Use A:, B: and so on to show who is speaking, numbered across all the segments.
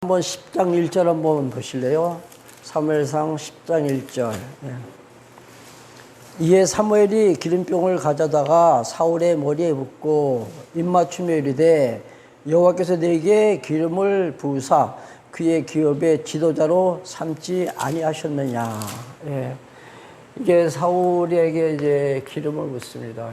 A: 한번 10장 1절 한번 보실래요? 사무엘상 10장 1절. 이에 사무엘이 기름병을 가져다가 사울의 머리에 붓고 입맞춤에 이르되 여호와께서 내게 기름을 부으사 그의 기업의 지도자로 삼지 아니하셨느냐. 예. 이게 사울에게 이제 기름을 붓습니다.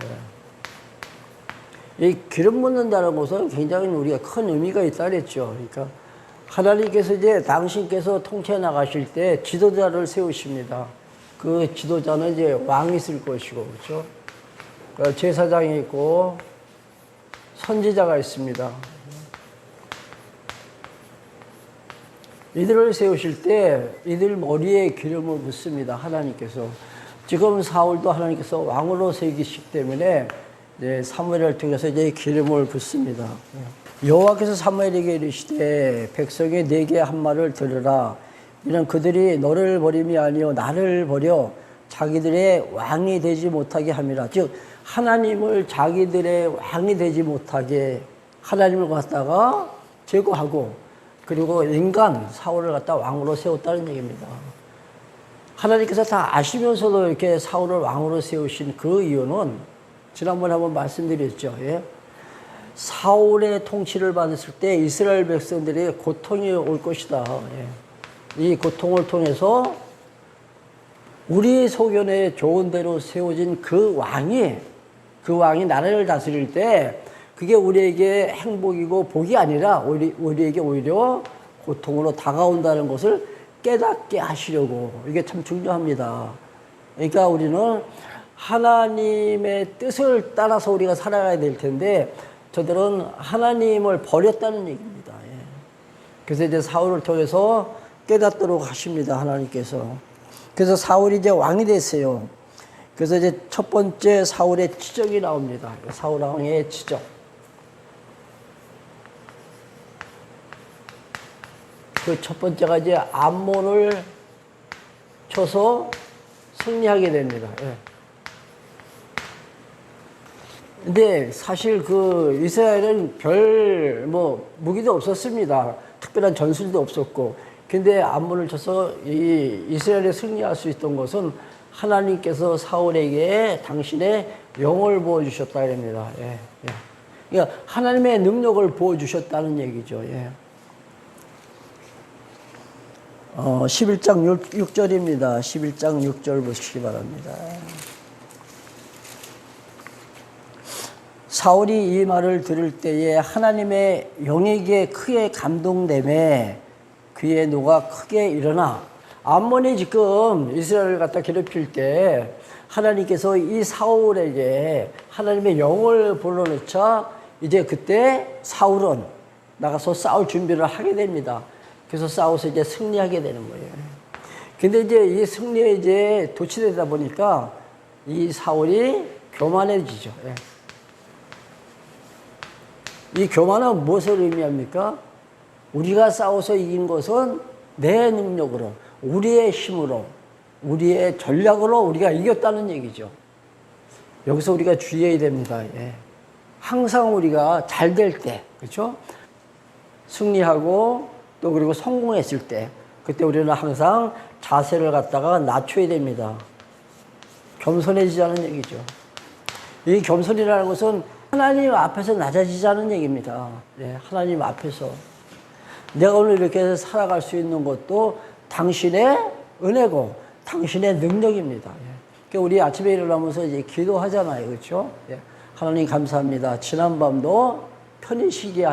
A: 예. 이 기름 붓는다는 것은 굉장히 우리가 큰 의미가 있다 그랬죠. 그러니까 하나님께서 이제 당신께서 통치해 나가실 때 지도자를 세우십니다. 그 지도자는 이제 왕이 있을 것이고, 그렇죠? 그러니까 제사장이 있고 선지자가 있습니다. 이들을 세우실 때 이들 머리에 기름을 붓습니다. 하나님께서. 지금 사울도 하나님께서 왕으로 세우시기 때문에 이제 사무엘을 통해서 이제 기름을 붓습니다. 여호와께서 사무엘에게 이르시되 백성이 내게 한 말을 들으라. 이는 그들이 너를 버림이 아니요 나를 버려 자기들의 왕이 되지 못하게 함이라. 즉 하나님을 자기들의 왕이 되지 못하게 하나님을 갖다가 제거하고 그리고 인간 사울을 갖다 왕으로 세웠다는 얘기입니다. 하나님께서 다 아시면서도 이렇게 사울을 왕으로 세우신 그 이유는 지난번에 한번 말씀드렸죠. 예? 사울의 통치를 받았을 때 이스라엘 백성들이 고통이 올 것이다. 예. 이 고통을 통해서 우리 소견에 좋은 대로 세워진 그 왕이 나라를 다스릴 때 그게 우리에게 행복이고 복이 아니라 우리에게 오히려 고통으로 다가온다는 것을 깨닫게 하시려고. 이게 참 중요합니다. 그러니까 우리는 하나님의 뜻을 따라서 우리가 살아가야 될 텐데 저들은 하나님을 버렸다는 얘기입니다. 예. 그래서 이제 사울을 통해서 깨닫도록 하십니다. 하나님께서. 그래서 사울이 이제 왕이 됐어요. 그래서 이제 첫 번째 사울의 지적이 나옵니다. 사울 왕의 지적. 그 첫 번째가 이제 암몬을 쳐서 승리하게 됩니다. 예. 근데 사실 그 이스라엘은 별 무기도 없었습니다. 특별한 전술도 없었고. 근데 암몬을 쳐서 이 이스라엘에 승리할 수 있던 것은 하나님께서 사울에게 당신의 영을 부어주셨다 합니다. 예, 예. 그러니까 하나님의 능력을 부어주셨다는 얘기죠. 예. 11장 6절입니다. 11장 6절 보시기 바랍니다. 사울이 이 말을 들을 때에 하나님의 영에게 크게 감동되매 그의 노가 크게 일어나. 암몬이 지금 이스라엘을 갖다 괴롭힐 때 하나님께서 이 사울에게 하나님의 영을 불러넣자 이제 그때 사울은 나가서 싸울 준비를 하게 됩니다. 그래서 싸워서 이제 승리하게 되는 거예요. 근데 이제 이 승리에 이제 도취되다 보니까 이 사울이 교만해지죠. 이 교만은 무엇을 의미합니까? 우리가 싸워서 이긴 것은 내 능력으로, 우리의 힘으로, 우리의 전략으로 우리가 이겼다는 얘기죠. 여기서 우리가 주의해야 됩니다. 예. 항상 우리가 잘 될 때, 그렇죠? 승리하고 또 그리고 성공했을 때, 그때 우리는 항상 자세를 갖다가 낮춰야 됩니다. 겸손해지자는 얘기죠. 이 겸손이라는 것은 하나님 앞에서 낮아지자는 얘기입니다. 예, 하나님 앞에서. 내가 오늘 이렇게 살아갈 수 있는 것도 당신의 은혜고 당신의 능력입니다. 예. 그러니까 우리 아침에 일어나면서 이제 기도하잖아요. 그렇죠? 예. 하나님 감사합니다. 지난밤도 편히 쉬게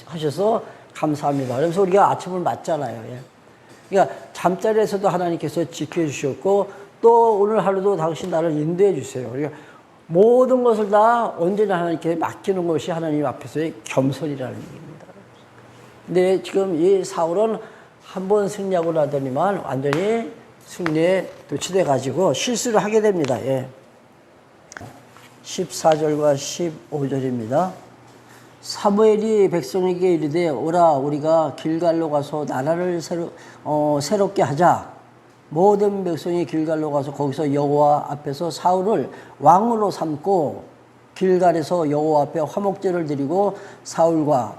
A: 하셔서 감사합니다. 그래서 우리가 아침을 맞잖아요. 예. 그러니까 잠자리에서도 하나님께서 지켜주셨고 또 오늘 하루도 당신 나를 인도해 주세요. 그러니까 모든 것을 다 언제나 하나님께 맡기는 것이 하나님 앞에서의 겸손이라는 얘기입니다. 근데 지금 이 사울은 한 번 승리하고 나더니만 완전히 승리에 도취돼 가지고 실수를 하게 됩니다. 예. 14절과 15절입니다. 사무엘이 백성에게 이르되 오라 우리가 길갈로 가서 나라를 새롭게 하자. 모든 백성이 길갈로 가서 거기서 여호와 앞에서 사울을 왕으로 삼고 길갈에서 여호와 앞에 화목제를 드리고 사울과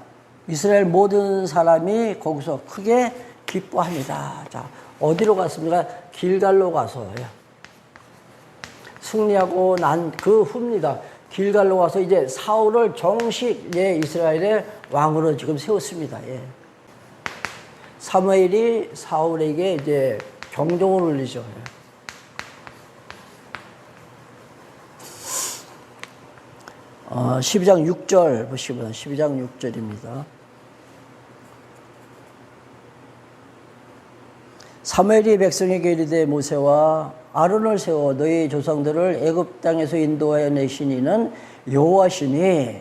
A: 이스라엘 모든 사람이 거기서 크게 기뻐합니다. 자, 어디로 갔습니까? 길갈로 가서 승리하고 난 그 후입니다. 길갈로 가서 이제 사울을 정식 이스라엘의 왕으로 지금 세웠습니다. 사무엘이 사울에게 이제 경종을 울리죠. 12장 6절 보시면 12장 6절입니다. 사무엘이 백성에게 이르되 모세와 아론을 세워 너희 조상들을 애굽 땅에서 인도하여 내신 이는 여호와시니,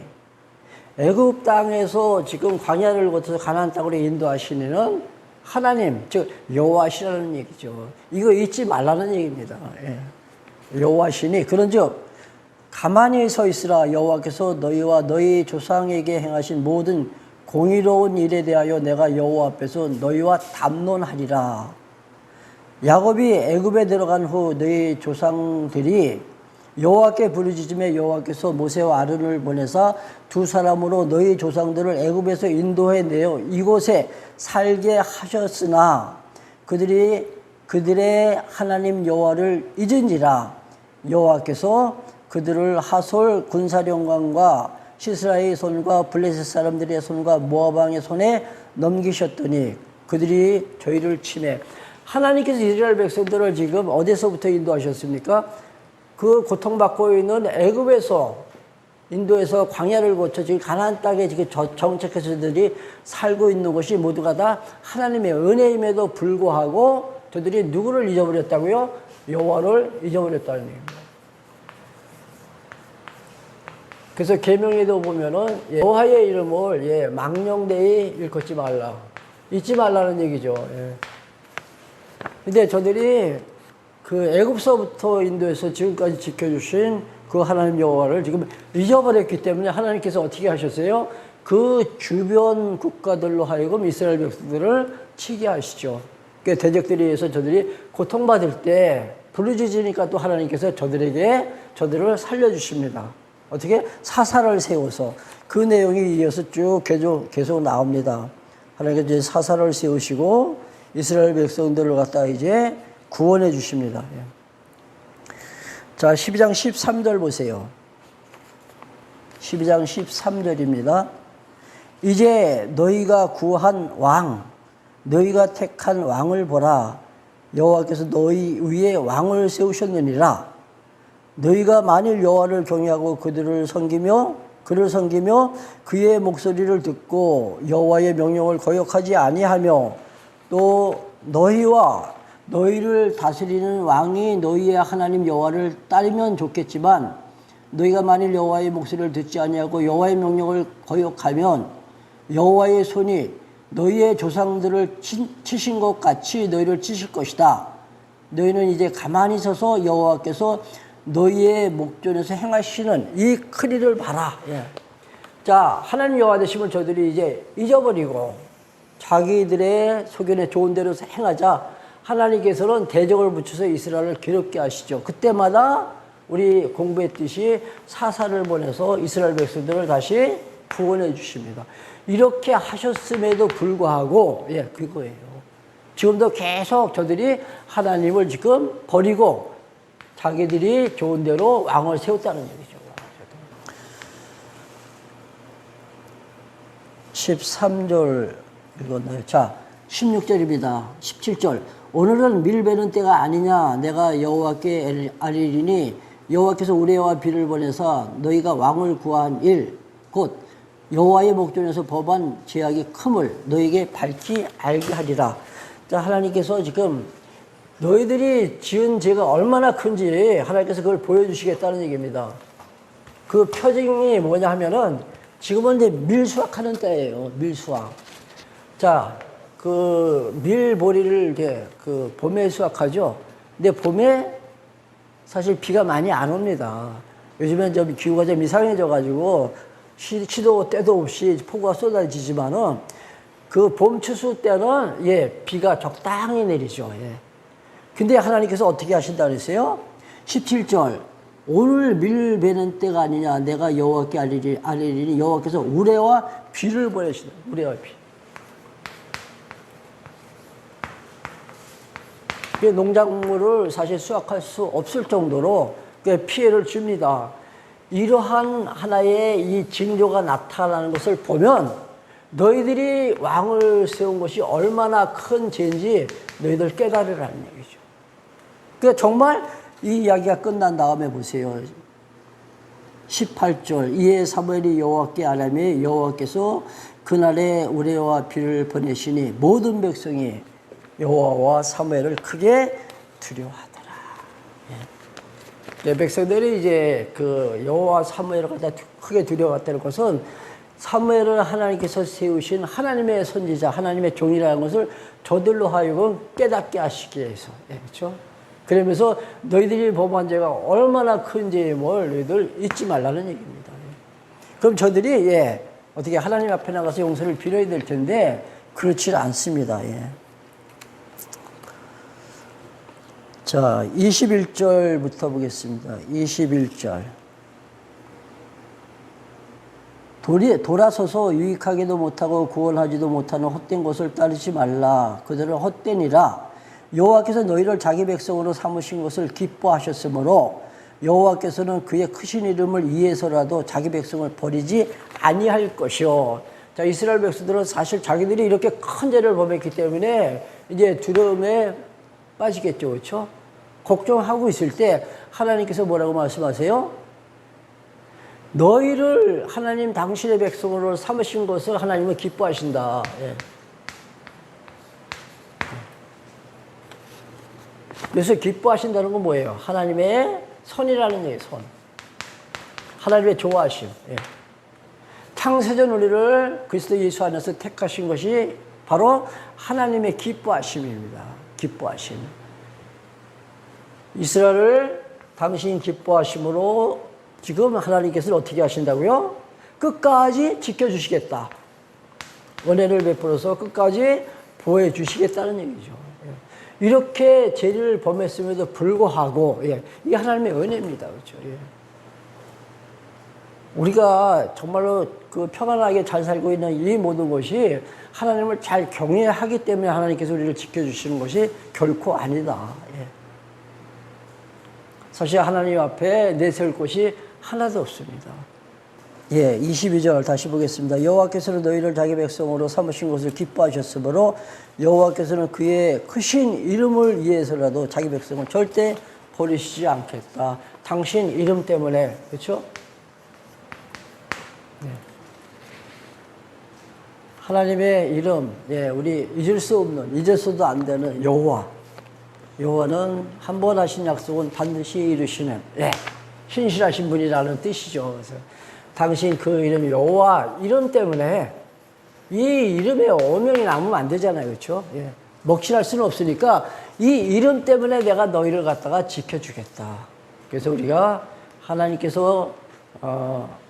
A: 애굽 땅에서 지금 광야를 거쳐서 가나안 땅으로 인도하신 이는 하나님, 즉 여호와시라는 얘기죠. 이거 잊지 말라는 얘기입니다. 여호와시니 그런즉 가만히 서 있으라. 여호와께서 너희와 너희 조상에게 행하신 모든 공의로운 일에 대하여 내가 여호와 앞에서 너희와 담론하리라. 야곱이 애굽에 들어간 후 너희 조상들이 여호와께 부르짖음에 여호와께서 모세와 아론을 보내사 두 사람으로 너희 조상들을 애굽에서 인도해 내어 이곳에 살게 하셨으나 그들의 하나님 여호와를 잊은지라. 여호와께서 그들을 하솔 군사령관과 시스라의 손과 블레셋 사람들의 손과 모압 왕의 손에 넘기셨더니 그들이 저희를 침해. 하나님께서 이스라엘 백성들을 지금 어디서부터 인도하셨습니까? 그 고통받고 있는 애굽에서 인도에서 광야를 거쳐 지금 가나안 땅에 지금 정착해서 저들이 살고 있는 것이 모두가 다 하나님의 은혜임에도 불구하고 저들이 누구를 잊어버렸다고요? 여호와를 잊어버렸다는 얘기입니다. 그래서 계명에도 보면은 여호와의 이름을 망령되이 일컫지 말라, 잊지 말라는 얘기죠. 근데 저들이 그 애굽서부터 인도에서 지금까지 지켜주신 그 하나님 여호와를 지금 잊어버렸기 때문에 하나님께서 어떻게 하셨어요? 그 주변 국가들로 하여금 이스라엘 백성들을 치게 하시죠. 그 대적들에 의해서 저들이 고통받을 때 부르짖으니까 또 하나님께서 저들을 살려주십니다. 어떻게? 사사를 세워서. 그 내용이 이어서 쭉 계속 나옵니다. 하나님께서 이제 사사를 세우시고 이스라엘 백성들을 갖다가 이제 구원해 주십니다. 자, 12장 13절 보세요. 12장 13절입니다. 이제 너희가 구한 왕, 너희가 택한 왕을 보라. 여호와께서 너희 위에 왕을 세우셨느니라. 너희가 만일 여호와를 경외하고 그를 섬기며 그의 목소리를 듣고 여호와의 명령을 거역하지 아니하며 또 너희와 너희를 다스리는 왕이 너희의 하나님 여호와를 따르면 좋겠지만 너희가 만일 여호와의 목소리를 듣지 아니하고 여호와의 명령을 거역하면 여호와의 손이 너희의 조상들을 치신 것 같이 너희를 치실 것이다. 너희는 이제 가만히 서서 여호와께서 너희의 목전에서 행하시는 이 큰 일을 봐라. 자, 하나님 여호와 되심을 저들이 이제 잊어버리고 자기들의 소견에 좋은 대로 행하자 하나님께서는 대적을 붙여서 이스라엘을 괴롭게 하시죠. 그때마다 우리 공부했듯이 사사를 보내서 이스라엘 백성들을 다시 구원해 주십니다. 이렇게 하셨음에도 불구하고 그거예요. 지금도 계속 저들이 하나님을 지금 버리고 자기들이 좋은 대로 왕을 세웠다는 얘기죠. 13절 읽었나요? 자, 16절입니다. 17절. 오늘은 밀 베는 때가 아니냐. 내가 여호와께 아뢰리니 여호와께서 우레와 비를 보내사 너희가 왕을 구한 일 곧 여호와의 목전에서 법한 죄악이 큼을 너희에게 밝히 알게 하리라. 자, 하나님께서 지금 너희들이 지은 죄가 얼마나 큰지 하나님께서 그걸 보여주시겠다는 얘기입니다. 그 표징이 뭐냐 하면은 지금은 이제 밀수확하는 때예요. 밀수확. 자, 그 밀보리를 이제 그 봄에 수확하죠. 근데 봄에 사실 비가 많이 안 옵니다. 요즘엔 좀 기후가 좀 이상해져가지고 시도 때도 없이 폭우가 쏟아지지만은 그 봄 추수 때는 비가 적당히 내리죠. 근데 하나님께서 어떻게 하신다 그랬어요? 17절. 오늘 밀베는 때가 아니냐. 내가 여호와께 아뢰리니 여호와께서 우레와 비를 보내시다. 우레와 비. 농작물을 사실 수확할 수 없을 정도로 피해를 줍니다. 이러한 하나의 이 징조가 나타나는 것을 보면 너희들이 왕을 세운 것이 얼마나 큰 죄인지 너희들 깨달으라는 얘기죠. 그러니까 정말 이 이야기가 끝난 다음에 보세요. 18절 이에 사무엘이 여호와께 아뢰매 여호와께서 그날에 우레와 비를 보내시니 모든 백성이 여호와와 사무엘을 크게 두려워하더라. 예. 백성들이 이제 그 여호와 사무엘을 갖다 크게 두려워했다는 것은 사무엘은 하나님께서 세우신 하나님의 선지자, 하나님의 종이라는 것을 저들로 하여금 깨닫게 하시기 위해서. 예, 그렇죠? 그러면서 너희들이 범한 죄가 얼마나 큰 죄임을 너희들 잊지 말라는 얘기입니다. 그럼 저들이 어떻게 하나님 앞에 나가서 용서를 빌어야 될 텐데 그렇지 않습니다. 자, 21절부터 보겠습니다. 21절. 돌아서서 유익하게도 못하고 구원하지도 못하는 헛된 것을 따르지 말라. 그들은 헛되니라. 여호와께서 너희를 자기 백성으로 삼으신 것을 기뻐하셨으므로 여호와께서는 그의 크신 이름을 위해서라도 자기 백성을 버리지 아니할 것이요. 자, 이스라엘 백성들은 사실 자기들이 이렇게 큰 죄를 범했기 때문에 이제 두려움에 빠지겠죠. 그렇죠? 걱정하고 있을 때 하나님께서 뭐라고 말씀하세요? 너희를 하나님 당신의 백성으로 삼으신 것을 하나님은 기뻐하신다. 그래서 기뻐하신다는 건 뭐예요? 하나님의 선이라는 얘기예요. 선. 하나님의 좋아하심. 창세전 우리를 그리스도 예수 안에서 택하신 것이 바로 하나님의 기뻐하심입니다. 기뻐하심. 이스라엘을 당신 기뻐하심으로 지금 하나님께서는 어떻게 하신다고요? 끝까지 지켜주시겠다. 은혜를 베풀어서 끝까지 보호해 주시겠다는 얘기죠. 이렇게 죄를 범했음에도 불구하고, 이게 하나님의 은혜입니다. 그렇죠? 우리가 정말로 그 평안하게 잘 살고 있는 이 모든 것이 하나님을 잘 경외하기 때문에 하나님께서 우리를 지켜주시는 것이 결코 아니다. 사실 하나님 앞에 내세울 것이 하나도 없습니다. 22절 다시 보겠습니다. 여호와께서는 너희를 자기 백성으로 삼으신 것을 기뻐하셨으므로 여호와께서는 그의 크신 이름을 위해서라도 자기 백성을 절대 버리시지 않겠다. 당신 이름 때문에. 그렇죠? 하나님의 이름, 우리 잊을 수 없는, 잊어서도 안 되는 여호와. 여호와는 한 번 하신 약속은 반드시 이루시는 신실하신 분이라는 뜻이죠. 그래서 당신 그 이름 여호와 이름 때문에 이 이름에 오명이 남으면 안 되잖아요. 그렇죠? 먹칠할 수는 없으니까 이 이름 때문에 내가 너희를 갖다가 지켜주겠다. 그래서 우리가 하나님께서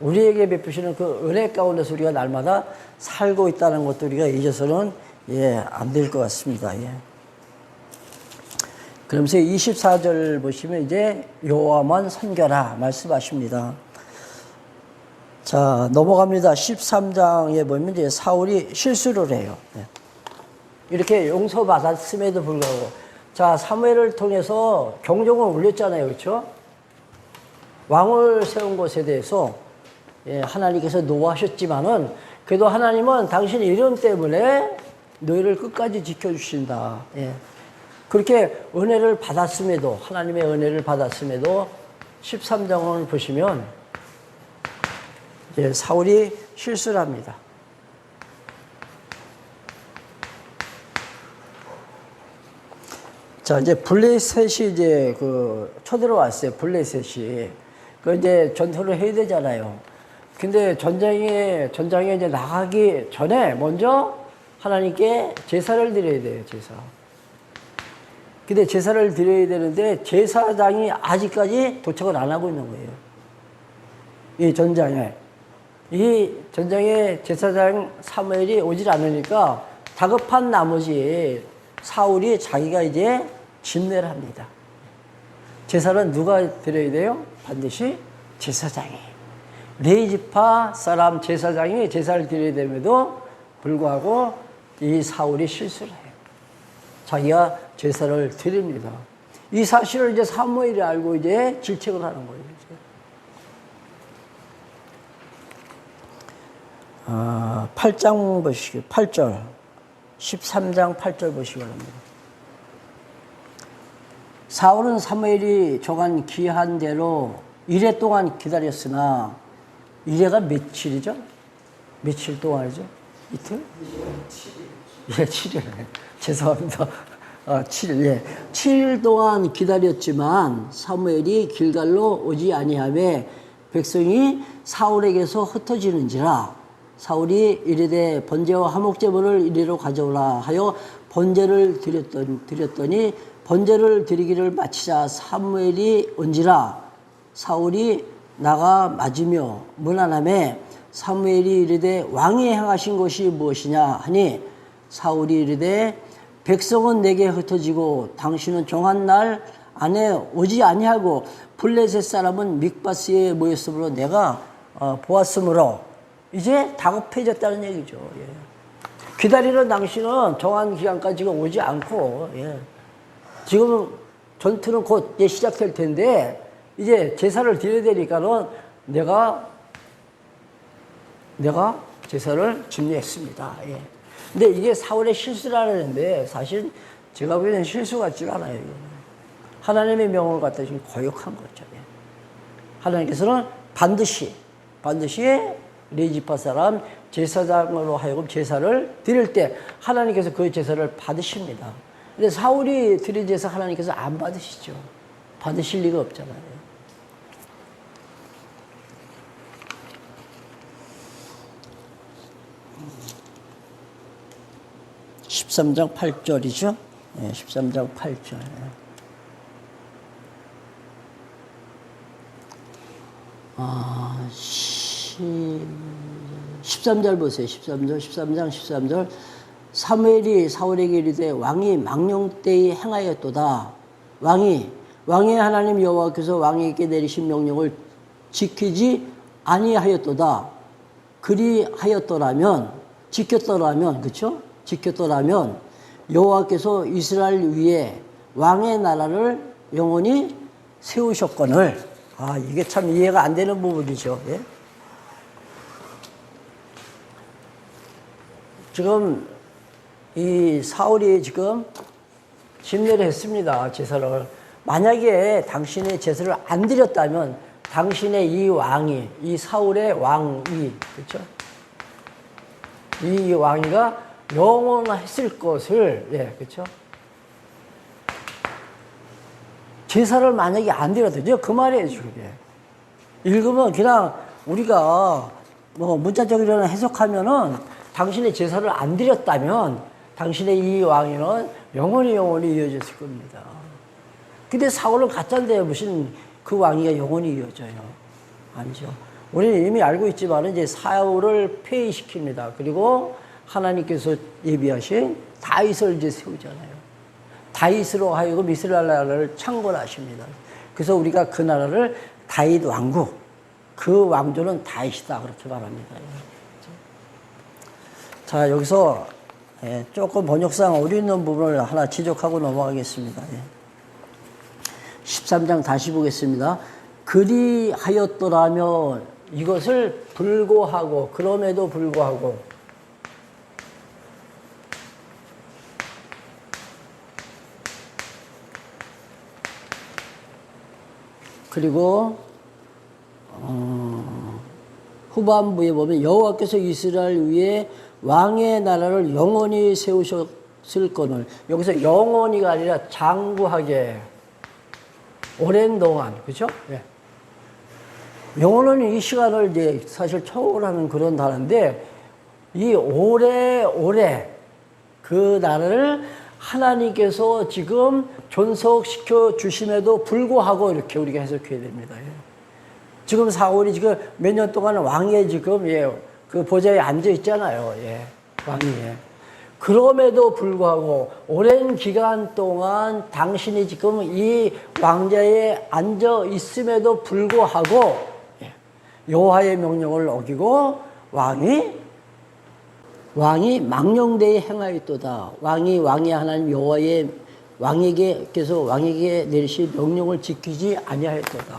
A: 우리에게 베푸시는 그 은혜 가운데서 우리가 날마다 살고 있다는 것도 우리가 잊어서는 안 될 것 같습니다. 그러면서 24절 보시면 이제 여호와만 섬겨라 말씀하십니다. 자, 넘어갑니다. 13장에 보면 이제 사울이 실수를 해요. 이렇게 용서받았음에도 불구하고. 자, 사무엘을 통해서 경종을 울렸잖아요. 그렇죠? 왕을 세운 것에 대해서 하나님께서 노하셨지만은 그래도 하나님은 당신 이름 때문에 너희를 끝까지 지켜주신다. 그렇게 은혜를 받았음에도, 하나님의 은혜를 받았음에도 13장을 보시면 이제 사울이 실수를 합니다. 자, 이제 블레셋이 이제 쳐들어왔어요. 블레셋이. 이제 전투를 해야 되잖아요. 근데 전장에 이제 나가기 전에 먼저 하나님께 제사를 드려야 돼요, 제사. 근데 제사를 드려야 되는데 제사장이 아직까지 도착을 안 하고 있는 거예요. 이 전장에. 이 전장에 제사장 사무엘이 오질 않으니까 다급한 나머지 사울이 자기가 이제 진멸을 합니다. 제사는 누가 드려야 돼요? 반드시 제사장이. 레위지파 사람 제사장이 제사를 드려야 됨에도 불구하고 이 사울이 실수를 해요. 자기가 제사를 드립니다. 이 사실을 이제 사무엘이 알고 이제 질책을 하는 거예요. 8장 보시기, 8절. 13장 8절 보시기 바랍니다. 사울은 사무엘이 정한 기한 대로 이래 동안 기다렸으나, 이래가 며칠이죠? 며칠 동안이죠? 이틀? 7일. 예, 7일. 죄송합니다. 7일, 예. 7일 동안 기다렸지만 사무엘이 길갈로 오지 아니하매 백성이 사울에게서 흩어지는지라. 사울이 이르되 번제와 화목제물을 이리로 가져오라 하여 번제를 드렸더니 번제를 드리기를 마치자 사무엘이 온지라. 사울이 나가 맞으며 문안하매 사무엘이 이르되 왕이 행하신 것이 무엇이냐 하니 사울이 이르되 백성은 내게 흩어지고 당신은 정한 날 안에 오지 아니하고 블레셋 사람은 mik바스에 모였으므로 내가 보았으므로 이제 다급해졌다는 얘기죠. 예. 기다리는 당신은 정한 기간까지 오지 않고, 예. 지금 전투는 곧 이제 시작될 텐데 이제 제사를 드려야 되니까는 내가 제사를 준비했습니다. 예. 근데 이게 사울의 실수라는데 사실 제가 보기에는 실수 같지가 않아요. 이거는. 하나님의 명을 갖다 지금 거역한 거죠. 예. 하나님께서는 반드시 레위지파 사람 제사장으로 하여금 제사를 드릴 때 하나님께서 그 제사를 받으십니다. 근데 사울이 드린 제사 하나님께서 안 받으시죠. 받으실 리가 없잖아요. 13장 8절이죠. 네, 13장 8절. 13절 보세요. 13장 13절. 사울에게 이르되 왕이 망령 때에 행하였도다. 왕이 하나님 여호와께서 왕에게 내리신 명령을 지키지 아니하였도다. 그리하였더라면, 지켰더라면, 그렇죠? 지켰더라면 여호와께서 이스라엘 위에 왕의 나라를 영원히 세우셨거늘. 이게 참 이해가 안 되는 부분이죠. 예? 지금 이 사울이 지금 심려를 했습니다. 제사를. 만약에 당신의 제사를 안 드렸다면 당신의 이 사울의 왕위, 그렇죠? 이 왕위가 영원했을 것을, 예, 그렇죠? 제사를 만약에 안 드렸다면 그 말이에요, 그게. 읽으면 그냥 우리가 뭐 문자적으로 해석하면은 당신의 제사를 안 드렸다면 당신의 이 왕위는 영원히 이어졌을 겁니다. 근데 사울은 가짜인데 무슨 그 왕위가 영원히 이어져요? 아니죠. 우리는 이미 알고 있지만 이제 사울을 폐위시킵니다. 그리고 하나님께서 예비하신 다윗을 이제 세우잖아요. 다윗으로 하여금 이스라엘 나라를 창건하십니다. 그래서 우리가 그 나라를 다윗 왕국, 그 왕조는 다윗이다 그렇게 말합니다. 자, 여기서 조금 번역상 어려운 부분을 하나 지적하고 넘어가겠습니다. 13장 다시 보겠습니다. 그리하였더라면, 이것을 불고하고, 그럼에도 불구하고, 그리고 후반부에 보면 여호와께서 이스라엘 위에 왕의 나라를 영원히 세우셨을 거늘. 여기서 영원히가 아니라 장구하게, 오랜 동안, 그렇죠? 예. 영원은 이 시간을 이제 사실 초월하는 그런 단어인데, 이 오래 그 나라를 하나님께서 지금 존속시켜 주심에도 불구하고 이렇게 우리가 해석해야 됩니다. 예. 지금 사울이 지금 몇 년 동안 왕에 지금, 예, 그 보좌에 앉아 있잖아요. 예, 왕이. 예. 그럼에도 불구하고 오랜 기간 동안 당신이 지금 이 왕좌에 앉아 있음에도 불구하고 여호와의 명령을 어기고 왕이 망령되이 행하였도다. 왕이 하나님 여호와의 왕에게 내리신 명령을 지키지 아니하였도다.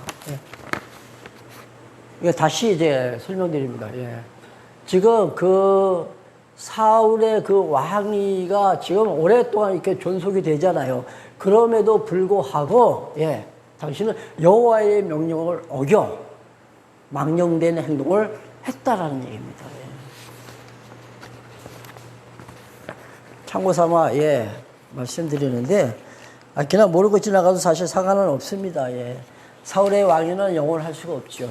A: 이거 다시 이제 설명드립니다. 지금 그 사울의 그 왕위가 지금 오랫동안 이렇게 존속이 되잖아요. 그럼에도 불구하고, 당신은 여호와의 명령을 어겨 망령된 행동을 했다라는 얘기입니다. 참고 삼아, 말씀드리는데, 그냥 모르고 지나가도 사실 상관은 없습니다. 사울의 왕위는 영원할 수가 없죠.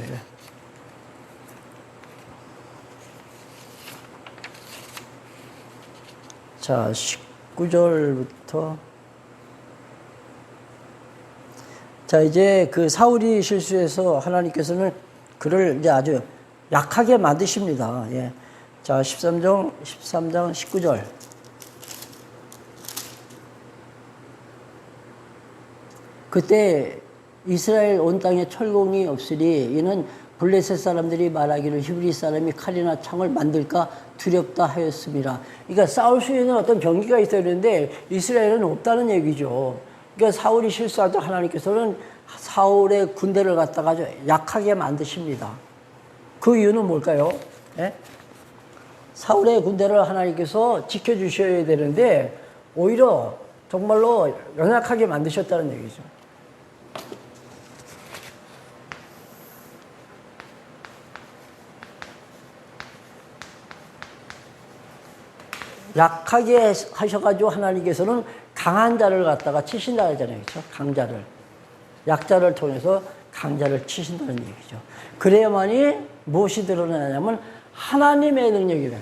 A: 자, 19절부터. 자, 이제 그 사울이 실수해서 하나님께서는 그를 이제 아주 약하게 만드십니다. 자, 13장 19절. 그때 이스라엘 온 땅에 철공이 없으리 이는 블레셋 사람들이 말하기를 히브리 사람이 칼이나 창을 만들까 두렵다 하였습니다. 그러니까 싸울 수 있는 어떤 병기가 있어야 되는데 이스라엘은 없다는 얘기죠. 그러니까 사울이 실수하자 하나님께서는 사울의 군대를 갖다가 아주 약하게 만드십니다. 그 이유는 뭘까요? 사울의 군대를 하나님께서 지켜주셔야 되는데 오히려 정말로 연약하게 만드셨다는 얘기죠. 약하게 하셔가지고 하나님께서는 강한 자를 갖다가 치신다 하잖아요. 그렇죠? 강자를. 약자를 통해서 강자를 치신다는 얘기죠. 그래야만이 무엇이 드러나냐면 하나님의 능력이 돼요.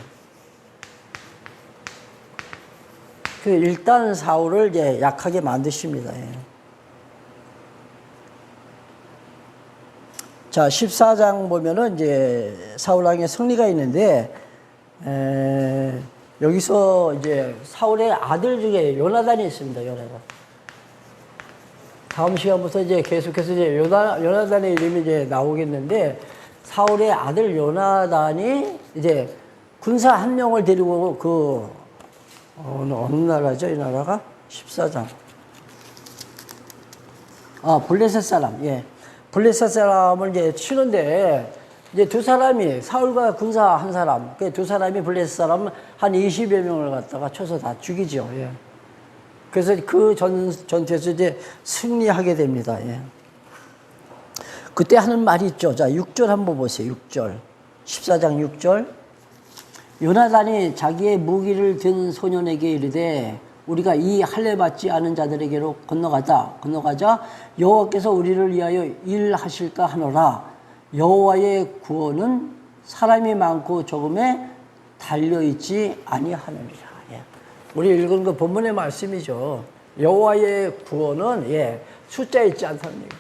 A: 일단 사울을 이제 약하게 만드십니다. 자, 14장 보면은 이제 사울왕의 승리가 있는데, 여기서 이제 사울의 아들 중에 요나단이 있습니다. 요나단. 다음 시간부터 이제 계속해서 이제 요나단의 이름이 이제 나오겠는데, 사울의 아들 요나단이 이제 군사 한 명을 데리고 어느 나라죠? 이 나라가? 14장. 블레셋 사람. 블레셋 사람을 이제 치는데, 이제 두 사람이, 사울과 군사 한 사람, 그 두 사람이 블레셋 사람 한 20여 명을 갖다가 쳐서 다 죽이죠. 그래서 그 전투에서 이제 승리하게 됩니다. 그때 하는 말이 있죠. 자, 6절 한번 보세요. 6절. 14장 6절. 요나단이 자기의 무기를 든 소년에게 이르되 우리가 이 할례 받지 않은 자들에게로 건너가자 여호와께서 우리를 위하여 일하실까 하노라. 여호와의 구원은 사람이 많고 적음에 달려있지 아니하느니라. 우리 읽은 그 본문의 말씀이죠. 여호와의 구원은 숫자에 있지 않다는 얘기죠.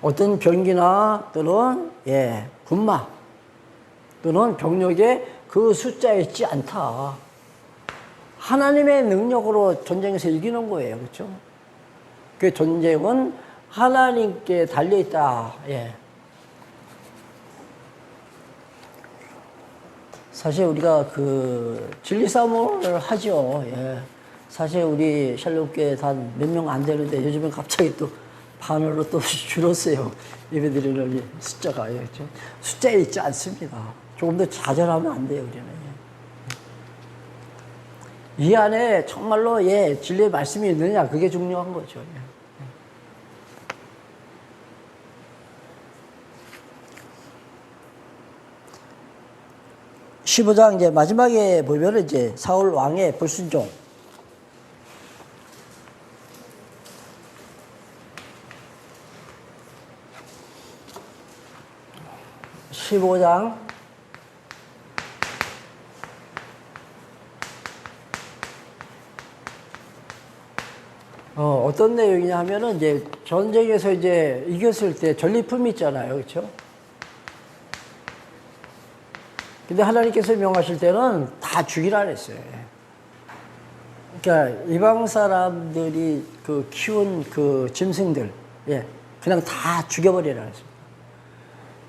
A: 어떤 병기나 또는 군마 또는 병력에 그 숫자에 있지 않다. 하나님의 능력으로 전쟁에서 이기는 거예요. 그렇죠? 그 전쟁은 하나님께 달려있다. 사실 우리가 그 진리 싸움을 하죠. 사실 우리 샬롬교회 단 몇 명 안 되는데 요즘엔 갑자기 또 반으로 또 줄었어요. 예배드리는 숫자가. 그렇죠? 숫자에 있지 않습니다. 조금 더 좌절하면 안 돼요, 우리는. 이 안에 정말로 진리의 말씀이 있느냐, 그게 중요한 거죠. 15장 이제 마지막에 보면은 이제 사울 왕의 불순종. 15장 어떤 내용이냐 하면은 이제 전쟁에서 이제 이겼을 때 전리품이 있잖아요. 그렇죠? 근데 하나님께서 명하실 때는 다 죽이라 그랬어요. 그러니까 이방 사람들이 그 키운 그 짐승들, 예, 그냥 다 죽여버리라 그랬습니다.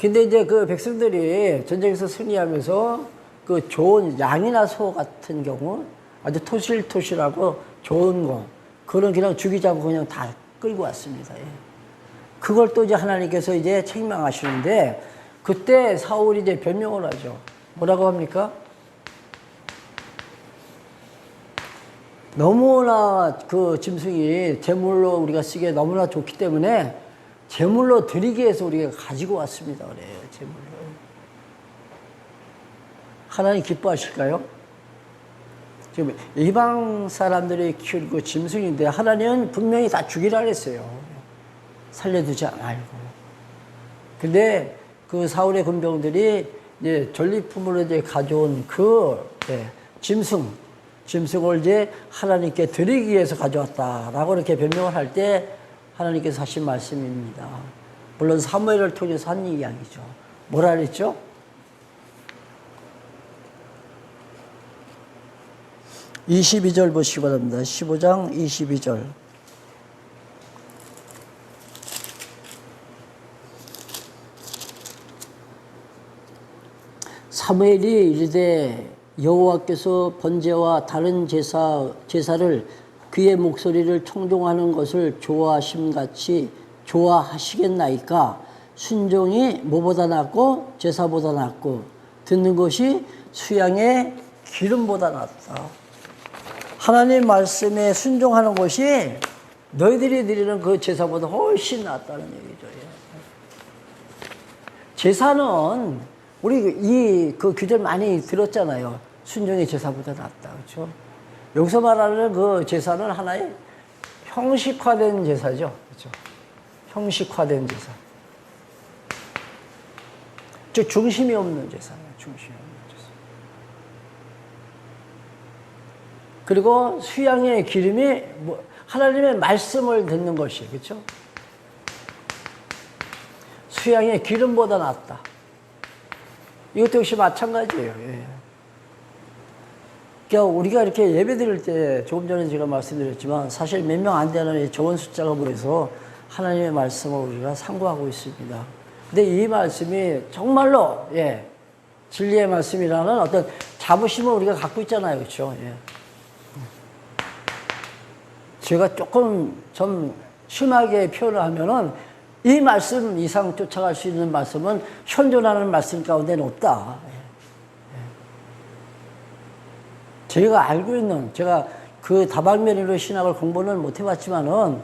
A: 근데 이제 그 백성들이 전쟁에서 승리하면서 그 좋은 양이나 소 같은 경우 아주 토실토실하고 좋은 거, 그런 그냥 죽이지 않고 그냥 다 끌고 왔습니다. 예. 그걸 또 이제 하나님께서 이제 책망하시는데, 그때 사울이 이제 변명을 하죠. 뭐라고 합니까? 너무나 그 짐승이 제물로 우리가 쓰기에 너무나 좋기 때문에 제물로 드리기 위해서 우리가 가지고 왔습니다. 그래요. 제물로. 하나님 기뻐하실까요? 지금 이방 사람들이 키운 그 짐승인데 하나님은 분명히 다 죽이라 그랬어요. 살려두지 말고. 근데 그 사울의 군병들이 이제 전리품으로 이제 가져온 그 짐승을 이제 하나님께 드리기 위해서 가져왔다라고 이렇게 변명을 할 때 하나님께서 하신 말씀입니다. 물론 사무엘을 통해서 한 이야기죠. 뭐라 그랬죠? (22절) 보시기 바랍니다. 15장 22절. 사무엘이 이르되 여호와께서 번제와 다른 제사를 그의 목소리를 청종하는 것을 좋아하심같이 좋아하시겠나이까? 순종이 뭐보다 낫고 제사보다 낫고 듣는 것이 수양의 기름보다 낫다. 하나님 말씀에 순종하는 것이 너희들이 드리는 그 제사보다 훨씬 낫다는 얘기죠. 제사는 우리 그 규절 많이 들었잖아요. 순종의 제사보다 낫다. 그렇죠? 여기서 말하는 그 제사는 하나의 형식화된 제사죠. 그렇죠? 형식화된 제사. 즉 중심이 없는 제사예요. 중심이 없는 제사. 그리고 수양의 기름이 하나님의 말씀을 듣는 것이, 그렇죠? 수양의 기름보다 낫다. 이것도 역시 마찬가지예요. 예. 그러니까 우리가 이렇게 예배 드릴 때 조금 전에 제가 말씀드렸지만 사실 몇 명 안 되는 적은 숫자가 모여서 하나님의 말씀을 우리가 상고하고 있습니다. 근데 이 말씀이 정말로 진리의 말씀이라는 어떤 자부심을 우리가 갖고 있잖아요. 그렇죠? 예. 제가 조금 좀 심하게 표현을 하면은 이 말씀 이상 쫓아갈 수 있는 말씀은 현존하는 말씀 가운데는 없다. 제가 알고 있는, 제가 그 다방면으로 신학을 공부는 못 해봤지만은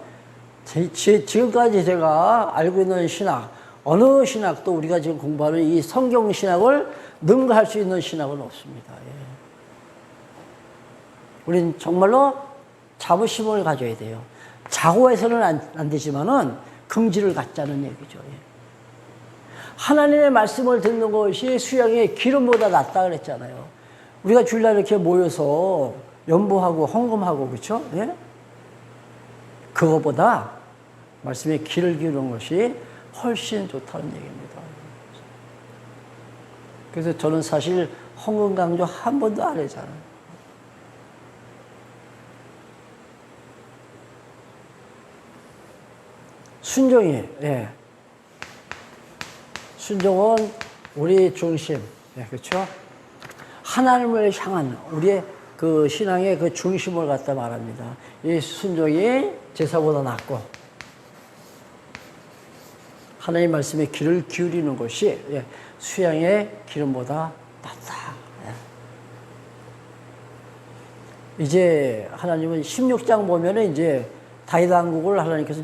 A: 지금까지 제가 알고 있는 신학, 어느 신학도 우리가 지금 공부하는 이 성경 신학을 능가할 수 있는 신학은 없습니다. 우린 정말로 자부심을 가져야 돼요. 자고해서는 안 되지만은 긍지를 갖자는 얘기죠. 하나님의 말씀을 듣는 것이 수양의 기름보다 낫다 그랬잖아요. 우리가 주일날 이렇게 모여서 연보하고 헌금하고 그렇죠? 예? 그거보다 말씀에 귀를 기울이는 것이 훨씬 좋다는 얘기입니다. 그래서 저는 사실 헌금 강조 한 번도 안 했잖아요. 순종이, 순종은 우리 중심, 그렇죠? 하나님을 향한 우리의 그 신앙의 그 중심을 갖다 말합니다. 이 순종이 제사보다 낫고, 하나님 말씀에 귀를 기울이는 것이 수양의 기름보다 낫다. 이제 하나님은 16장 보면은 이제 다윗 왕국을 하나님께서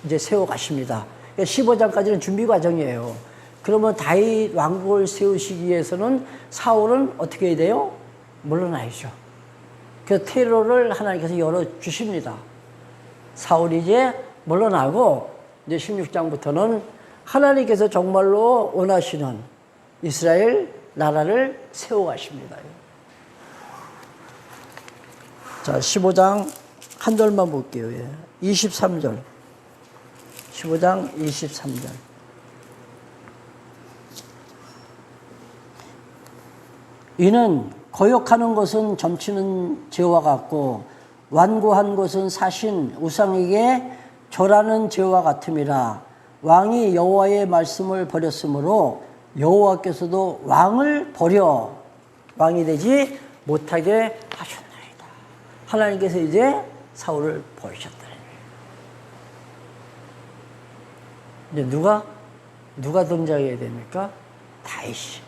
A: 이제 세워 가십니다. 15장까지는 준비 과정이에요. 그러면 다윗 왕국을 세우시기 위해서는 사울은 어떻게 해야 돼요? 물러나야죠. 그 테러를 하나님께서 열어 주십니다. 사울이 이제 물러나고 이제 16장부터는 하나님께서 정말로 원하시는 이스라엘 나라를 세워 가십니다. 자, 15장 한 절만 볼게요. 23절. 15장 23절. 이는 거역하는 것은 점치는 죄와 같고 완고한 것은 사신 우상에게 절하는 죄와 같음이라. 왕이 여호와의 말씀을 버렸으므로 여호와께서도 왕을 버려 왕이 되지 못하게 하셨나이다. 하나님께서 이제 사울을 버리셨다. 이제 누가 등장해야 됩니까? 다윗이.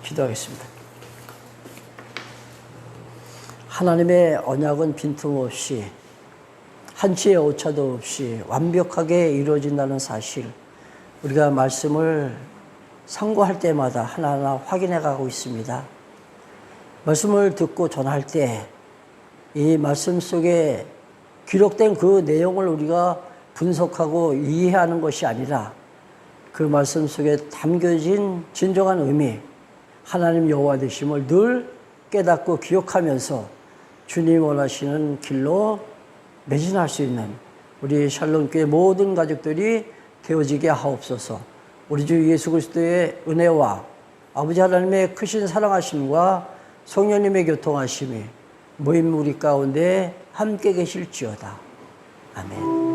A: 기도하겠습니다. 하나님의 언약은 빈틈없이 한치의 오차도 없이 완벽하게 이루어진다는 사실, 우리가 말씀을 상고할 때마다 하나하나 확인해 가고 있습니다. 말씀을 듣고 전할 때 이 말씀 속에 기록된 그 내용을 우리가 분석하고 이해하는 것이 아니라 그 말씀 속에 담겨진 진정한 의미, 하나님 여호와 되심을 늘 깨닫고 기억하면서 주님 원하시는 길로 매진할 수 있는 우리 샬롬교회 모든 가족들이 되어지게 하옵소서. 우리 주 예수 그리스도의 은혜와 아버지 하나님의 크신 사랑하심과 성령님의 교통하심이 모임 우리 가운데 함께 계실지어다. 아멘.